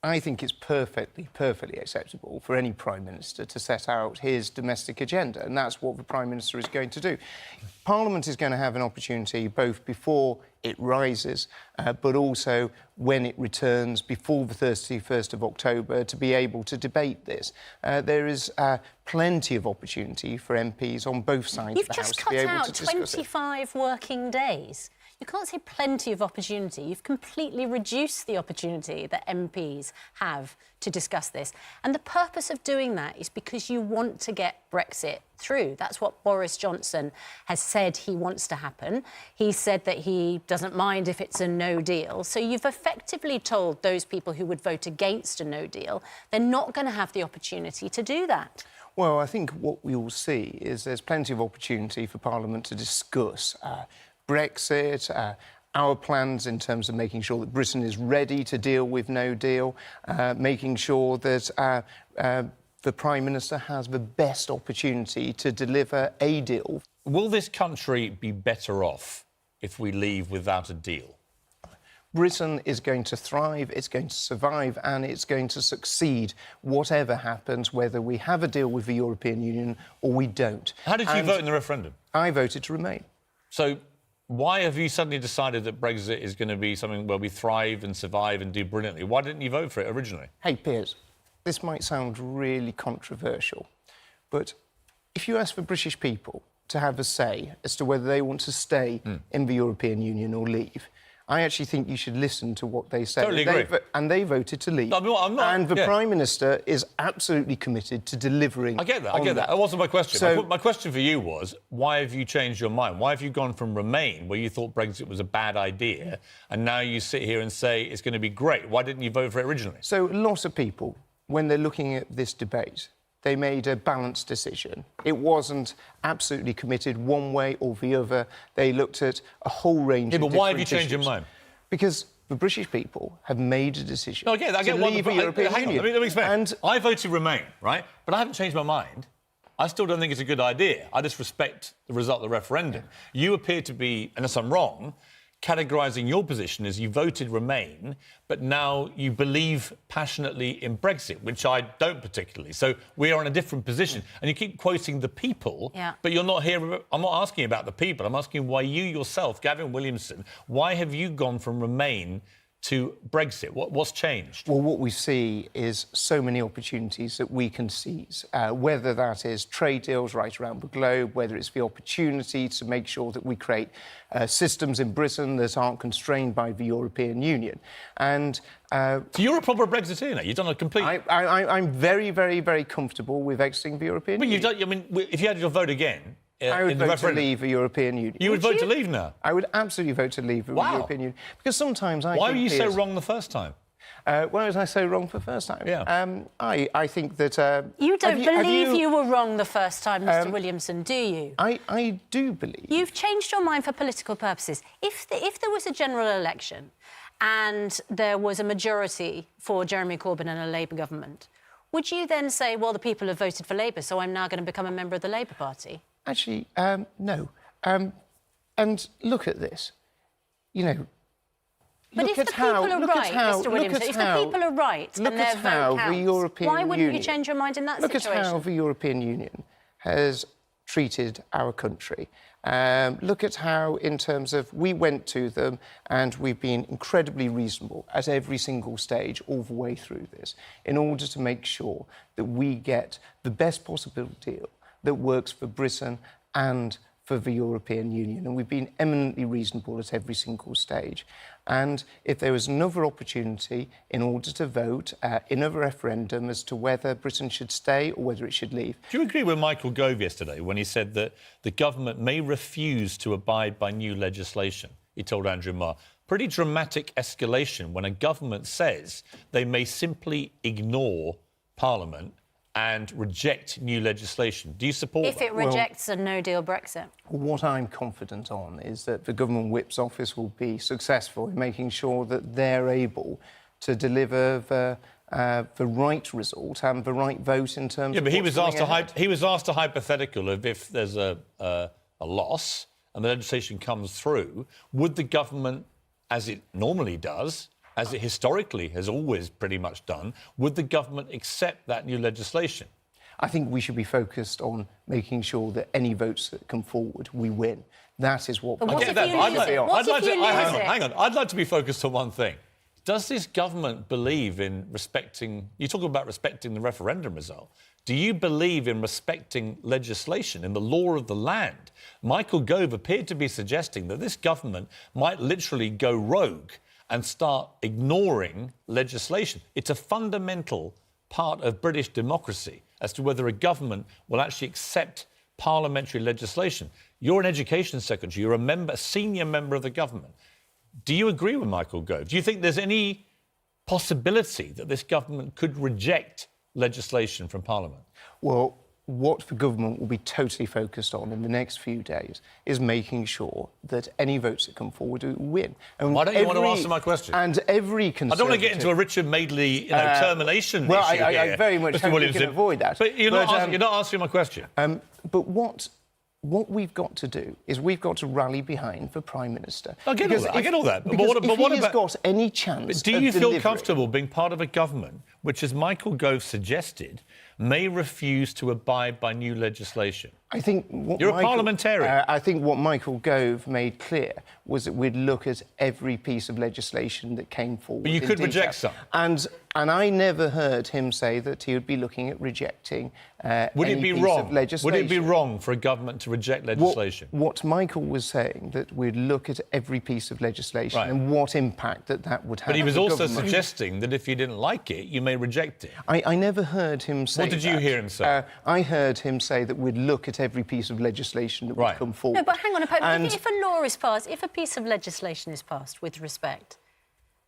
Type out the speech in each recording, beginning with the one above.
I think it's perfectly acceptable for any Prime Minister to set out his domestic agenda, and that's what the Prime Minister is going to do. Parliament is going to have an opportunity both before it rises, but also when it returns before the 31st of October to be able to debate this. There is plenty of opportunity for MPs on both sides of the House to be able to discuss it. You've just cut out 25 working days. You can't say plenty of opportunity. You've completely reduced the opportunity that MPs have to discuss this. And the purpose of doing that is because you want to get Brexit through. That's what Boris Johnson has said he wants to happen. He said that he doesn't mind if it's a no deal. So you've effectively told those people who would vote against a no deal they're not going to have the opportunity to do that. Well, I think what we will see is there's plenty of opportunity for Parliament to discuss Brexit, our plans in terms of making sure that Britain is ready to deal with no deal, making sure that the Prime Minister has the best opportunity to deliver a deal. Will this country be better off if we leave without a deal? Britain is going to thrive, it's going to survive, and it's going to succeed whatever happens, whether we have a deal with the European Union or we don't. How did you vote in the referendum? I voted to remain. So why have you suddenly decided that Brexit is going to be something where we thrive and survive and do brilliantly? Why didn't you vote for it originally? Hey, Piers, this might sound really controversial, but if you ask the British people to have a say as to whether they want to stay in the European Union or leave, I actually think you should listen to what they say. Totally agree. And they voted to leave. No, I'm not, and the Prime Minister is absolutely committed to delivering. I get that. That wasn't my question. So, my question for you was, why have you changed your mind? Why have you gone from Remain, where you thought Brexit was a bad idea, and now you sit here and say it's going to be great? Why didn't you vote for it originally? So lots of people, when they're looking at this debate, they made a balanced decision. It wasn't absolutely committed one way or the other. They looked at a whole range of different issues. But why have you changed your mind? Because the British people have made a decision to leave the European Union. Let me explain. And I voted Remain, right? But I haven't changed my mind. I still don't think it's a good idea. I just respect the result of the referendum. Yeah. You appear to be, unless I'm wrong, categorising your position as you voted Remain, but now you believe passionately in Brexit, which I don't particularly. So we are in a different position. And you keep quoting the people, but you're not here. I'm not asking about the people. I'm asking why you yourself, Gavin Williamson, why have you gone from Remain to Brexit? What's changed? Well, what we see is so many opportunities that we can seize, whether that is trade deals right around the globe, whether it's the opportunity to make sure that we create systems in Britain that aren't constrained by the European Union. And so you're a proper Brexiteer now. You've done a complete... I'm very, very, very comfortable with exiting the European Union. You've done, I mean, if you had your vote again... I would vote to leave the European Union. You would vote to leave now? I would absolutely vote to leave the European Union. Because sometimes I think... Why were you so wrong the first time? Why was I so wrong for the first time? Yeah. I think that... you don't believe you were wrong the first time, Mr Williamson, do you? I do believe. You've changed your mind for political purposes. If there was a general election and there was a majority for Jeremy Corbyn and a Labour government, would you then say, well, the people have voted for Labour, so I'm now going to become a member of the Labour Party? Actually, no. And look at this. You know, but if the people are right, Mr Williamson, if the people are right and their vote counts, why wouldn't you change your mind in that situation? Look at how the European Union has treated our country. Look at how, in terms of, we went to them and we've been incredibly reasonable at every single stage all the way through this in order to make sure that we get the best possible deal that works for Britain and for the European Union. And we've been eminently reasonable at every single stage. And if there was another opportunity in order to vote in a referendum as to whether Britain should stay or whether it should leave... Do you agree with Michael Gove yesterday when he said that the government may refuse to abide by new legislation? He told Andrew Marr. Pretty dramatic escalation when a government says they may simply ignore Parliament and reject new legislation. Do you support that? If it rejects a no-deal Brexit? What I'm confident on is that the Government Whip's office will be successful in making sure that they're able to deliver the right result and the right vote in terms of... Yeah, but he was asked a hypothetical of if there's a loss and the legislation comes through, would the government, as it normally does, as it historically has always pretty much done, would the government accept that new legislation? I think we should be focused on making sure that any votes that come forward, we win. That is what... What if you lose it? Hang on. I'd like to be focused on one thing. Does this government believe in respecting... You talk about respecting the referendum result. Do you believe in respecting legislation, in the law of the land? Michael Gove appeared to be suggesting that this government might literally go rogue and start ignoring legislation. It's a fundamental part of British democracy as to whether a government will actually accept parliamentary legislation. You're an education secretary. You're a senior member of the government. Do you agree with Michael Gove? Do you think there's any possibility that this government could reject legislation from Parliament? Well, what the government will be totally focused on in the next few days is making sure that any votes that come forward will win. And why don't you want to answer my question? And every Conservative... I don't want to get into a Richard Madeley termination issue I very much hope you can avoid that. But you're not answering my question. But what we've got to do is we've got to rally behind the Prime Minister. I get all that. But what if he's got any chance do you feel comfortable being part of a government which, as Michael Gove suggested, may refuse to abide by new legislation? I think you're a parliamentarian. I think what Michael Gove made clear was that we'd look at every piece of legislation that came forward. But you could reject some. And I never heard him say that he would be looking at rejecting any piece of legislation. Would it be wrong for a government to reject legislation? What Michael was saying, that we'd look at every piece of legislation and what impact that would have. But he was also suggesting that if you didn't like it, you may reject it. I never heard him say What did you hear him say? I heard him say that we'd look at every piece of legislation that would come forward. No, but hang on a moment. If a law is passed, if a piece of legislation is passed with respect,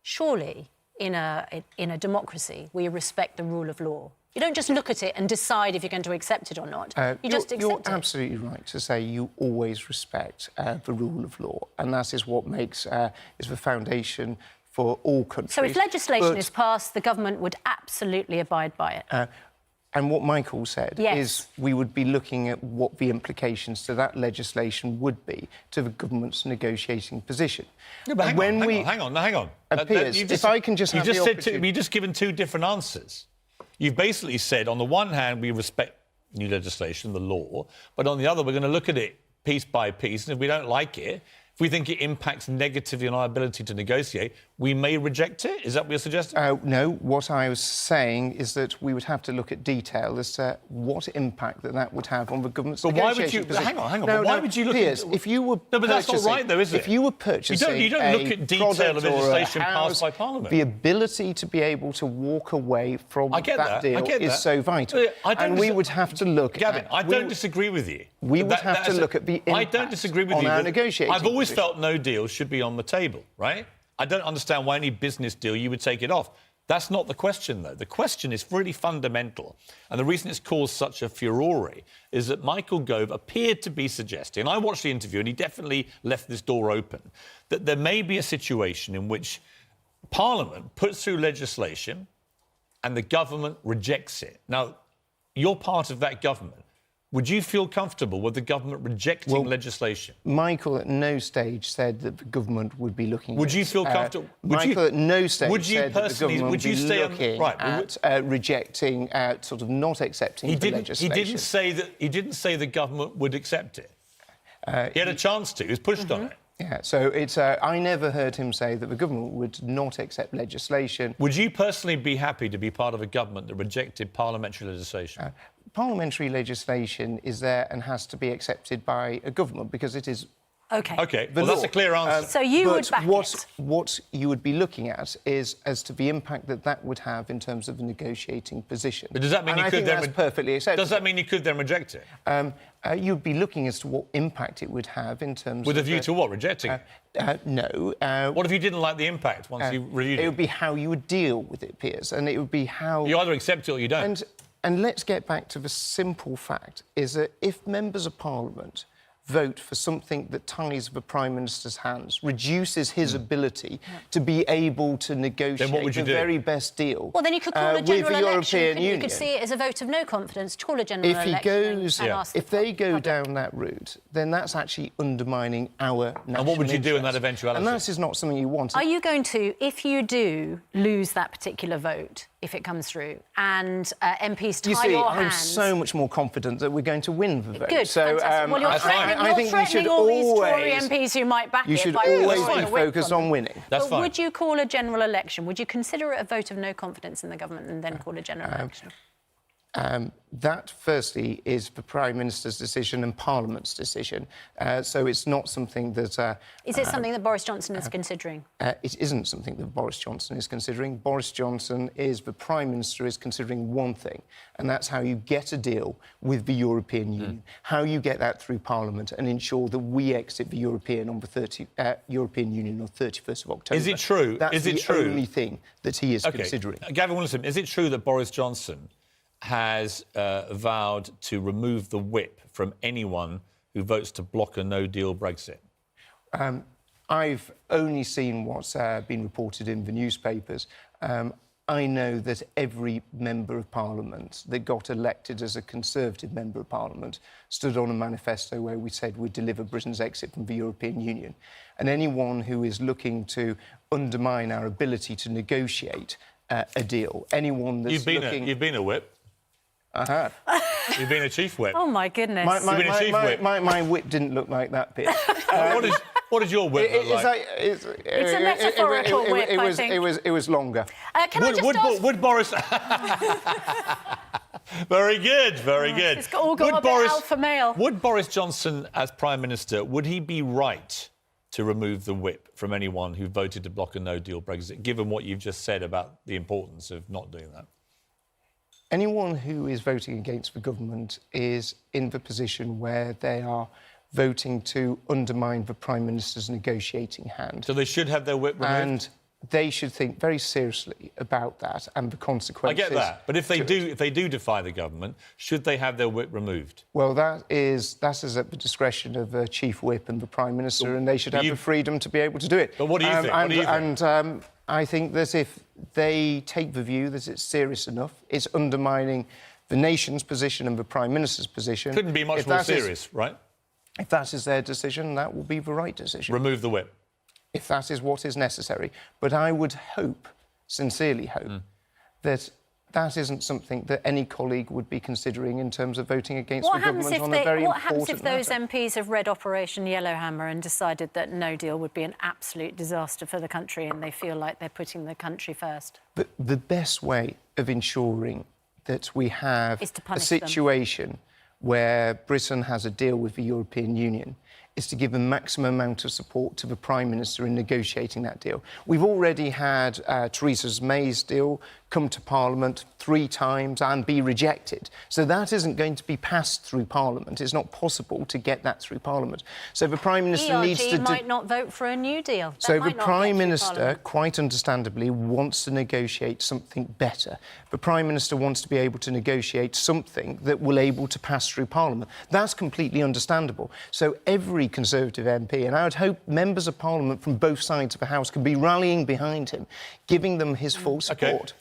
surely in a democracy we respect the rule of law. You don't just look at it and decide if you're going to accept it or not. You just accept it. You're absolutely right to say you always respect the rule of law, and that is what makes is the foundation for all countries. So if legislation is passed, the government would absolutely abide by it. And what Michael said is we would be looking at what the implications to that legislation would be to the government's negotiating position. Yeah, but hang on. Piers, if I can just have the opportunity... You've just given two different answers. You've basically said, on the one hand, we respect new legislation, the law, but on the other, we're going to look at it piece by piece, and if we don't like it, if we think it impacts negatively on our ability to negotiate, we may reject it? Is that what you're suggesting? No, what I was saying is that we would have to look at detail as to what impact that would have on the government's negotiating position. Hang on. No, why would you look Piers, at... if you were No, but that's not right, though, is it? If you were purchasing You don't look at detail of legislation passed by Parliament. The ability to be able to walk away from that deal is so vital. And we would have to look Gavin, I don't disagree with you. We would have to look at the impact I don't disagree with on you. Our negotiating I've always felt no deal should be on the table, right? I don't understand why any business deal you would take it off. That's not the question, though. The question is really fundamental. And the reason it's caused such a furore is that Michael Gove appeared to be suggesting, and I watched the interview and he definitely left this door open, that there may be a situation in which Parliament puts through legislation and the government rejects it. Now, you're part of that government. Would you feel comfortable with the government rejecting legislation? Michael at no stage said that the government would be looking... Would you feel comfortable? Michael at no stage said that the government would you be looking at rejecting, sort of not accepting the legislation. He didn't say the government would accept it. He had a chance to. He was pushed on it. Yeah, so it's... I never heard him say that the government would not accept legislation. Would you personally be happy to be part of a government that rejected parliamentary legislation? Parliamentary legislation is there and has to be accepted by a government because it is... OK, well, that's a clear answer. So you would back it. What you would be looking at is as to the impact that would have in terms of the negotiating position. But does that mean you could then... that's perfectly acceptable. Does that mean you could then reject it? You'd be looking as to what impact it would have in terms of... With a view to what? Rejecting it? No. What if you didn't like the impact once you reviewed it? It would be how you would deal with it, Piers, and it would be how... You either accept it or you don't. And let's get back to the simple fact, is that if members of Parliament vote for something that ties the Prime Minister's hands, reduces his ability to be able to negotiate the very best deal. Well, then you could call a general election. You could see it as a vote of no confidence, call a general election. If they go down that route, then that's actually undermining our national And what would you do in that interest. eventuality? And that is not something you want. Are you going to, if you do lose that particular vote, if it comes through, and MPs tie your hands... I'm so much more confident that we're going to win the vote. Good, so, fantastic. Well, you're threatening you all these Tory MPs who might back it. You should always be focused on winning. That's fine. Would you call a general election? Would you consider it a vote of no confidence in the government and then call a general election? That, firstly, is the Prime Minister's decision and Parliament's decision. So it's not something that... is it something that Boris Johnson is considering? It isn't something that Boris Johnson is considering. Boris Johnson the Prime Minister is considering one thing, and that's how you get a deal with the European Union, how you get that through Parliament and ensure that we exit the European Union on the 31st of October. Is it true? That's the only thing that he is considering. Gavin Williamson, is it true that Boris Johnson has vowed to remove the whip from anyone who votes to block a no-deal Brexit? I've only seen what's been reported in the newspapers. I know that every Member of Parliament that got elected as a Conservative Member of Parliament stood on a manifesto where we said we'd deliver Britain's exit from the European Union. And anyone who is looking to undermine our ability to negotiate a deal, anyone that's You've been a whip. I have. You've been a chief whip. Oh, my goodness. My whip didn't look like that, Piers. What did your whip look like? It's a metaphorical whip, I think. It was longer. Would Boris... Very good, very good. It's all got a bit alpha male. Would Boris Johnson, as Prime Minister, would he be right to remove the whip from anyone who voted to block a no-deal Brexit, given what you've just said about the importance of not doing that? Anyone who is voting against the government is in the position where they are voting to undermine the Prime Minister's negotiating hand. So they should have their whip removed? And they should think very seriously about that and the consequences. I get that, but if they do defy the government, should they have their whip removed? Well, that is at the discretion of the Chief Whip and the Prime Minister, and they should have the freedom to be able to do it. But what do you think? I think that if they take the view that it's serious enough, it's undermining the nation's position and the Prime Minister's position. Couldn't be much more serious, right? If that is their decision, that will be the right decision. Remove the whip. If that is what is necessary. But I would hope, sincerely hope, that that isn't something that any colleague would be considering in terms of voting against the government on a very important matter. What happens if those MPs have read Operation Yellowhammer and decided that no deal would be an absolute disaster for the country and they feel like they're putting the country first? But the best way of ensuring that we have a situation where Britain has a deal with the European Union is to give a maximum amount of support to the Prime Minister in negotiating that deal. We've already had Theresa May's deal come to Parliament 3 times and be rejected. So that isn't going to be passed through Parliament. It's not possible to get that through Parliament. So the Prime Minister needs to... might not vote for a new deal. So the Prime Minister, quite understandably, wants to negotiate something better. The Prime Minister wants to be able to negotiate something that will able to pass through Parliament. That's completely understandable. So every Conservative MP, and I would hope members of Parliament from both sides of the House could be rallying behind him, giving them his full support.